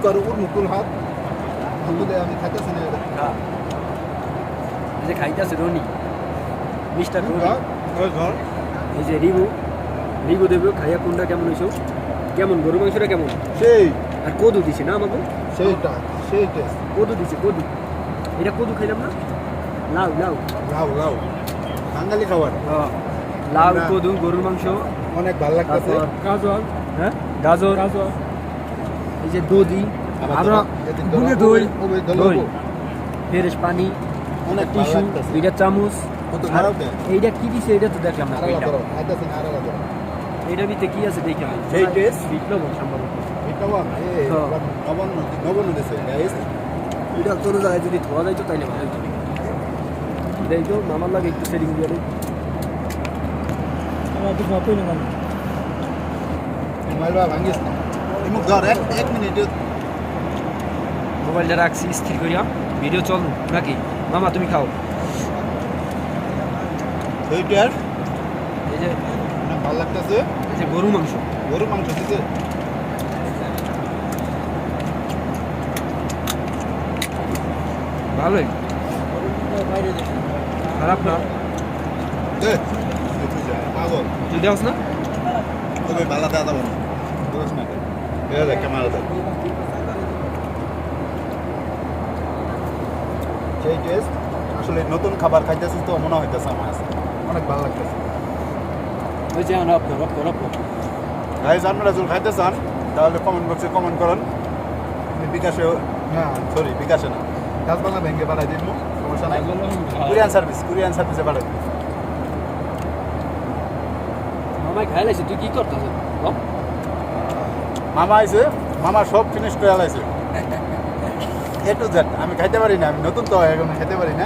করো ওর মুকুল হাত মুকুলে আমি খাইতেছি না হ্যাঁ এই যে খাইতেছে রনি মিস্টার রনি ঘর এই যে রিবু দেব খাইয়া কোনটা কেমন হইছো কেমন গরু মাংসটা কেমন সেই আর কদু দিছে না আমাকে সেইটা সেই টেস্ট কদু দিছে কদু এটা কদু খাইলাম না লাউ লাউ লাউ লাউ বাঙালি খাবার লাউ কদু গরুর মাংস অনেক ভালো লাগতেছে গাজর হ্যাঁ গাজর গাজর এই যে দধি আমরা বুনে দই দই ফ্রেশ পানি অনেক ভালো টিস্যু লাগতেছে দুইটা চামচ কত খারাপ দেয় এইটা কি দিছে এটা তো দেখলাম না আরেকটা ধরো খাইতেছি না আরেকটা ধরো এইটার ভিতরে কি আছে দেখি আমি সেই taste? বিপ্লব সম্ভবত এটাও এই হ্যাঁ। নবন্ন দেশে গাইস এটা তোর জায়গায় যদি ধোয়া যাইতো তাইলে ভালো হতো দেখো মামার লাগে একটু সেটিং দিয়ে দেয় আমার তো ভাবই না মানে মোবাইল বা ভাঙিস না মুখ ধর এক মিনিট মোবাইলটা রাখছি স্থির করিয়া ভিডিও চল নাকি মামা তুমি খাও সেইটার এই যে অনেক ভালো লাগতেছে এই যে গরু মাংস গরু মাংস দিতে ভালোই খারাপ না দে পাগল তুই দেওস না তবে ভালো দেওয়া যাবে না বুঝছ না এটা দেখ কেমন আছে সেই টেস্ট আসলে নতুন খাবার খাইতেছি তো মনে হইতেছে আমার কাছে অনেক ভালো লাগতেছে ওই যে রপ গাইজ আপনারা যদি খাইতে চান তাহলে কমেন্ট বক্সে কমেন্ট করুন আমি বিকাশে না সরি বিকাশে না গাছবাংলা ব্যাংকে পাঠাই দিব সমস্যা নাই কুরিয়ান সার্ভিসে পাঠাই দিব মামাই খাই লাইছে তুই কি করতেছ মামা আইছে মামা সব ফিনিশ করে আলাইছে এ টু জেড আমি খাইতে পারি না আমি নতুন তো এখন খেতে পারি না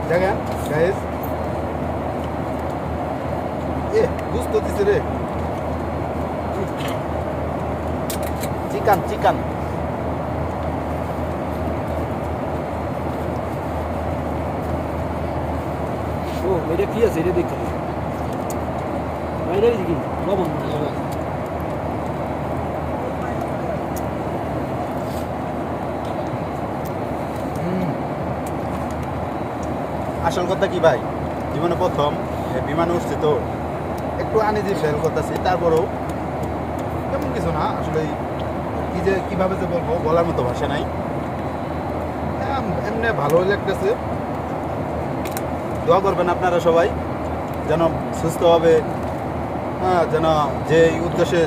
দেখেন গাইজ এ বুঝতে দিছে রে চিকেন ও এটা কি আছে এটা দেখো এটা কি লবণ আসল কথা কি ভাই জীবনে প্রথম বিমানে উঠছি তো একটু আনিজি ফেল করতেছি তারপরেও তেমন কিছু না আসলে কিভাবে যে বলবো বলার মতো ভাষা নাই এমনি ভালোই লাগতেছে দোয়া করবেন আপনারা সবাই যেন সুস্থভাবে হ্যাঁ যেন যে উদ্দেশ্যে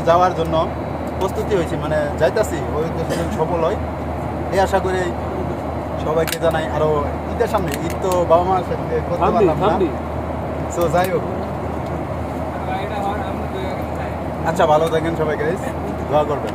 যাওয়ার জন্য প্রস্তুতি হয়েছি মানে যাইতাছি ওই উদ্দেশ্যে যেন সফল হয় এই আশা করি সবাইকে জানাই আরো ঈদের সামনে ঈদ তো বাবা মার সাথে করতে পারলাম না সো যাই হোক আচ্ছা ভালো থাকেন সবাই গাইস দোয়া করবেন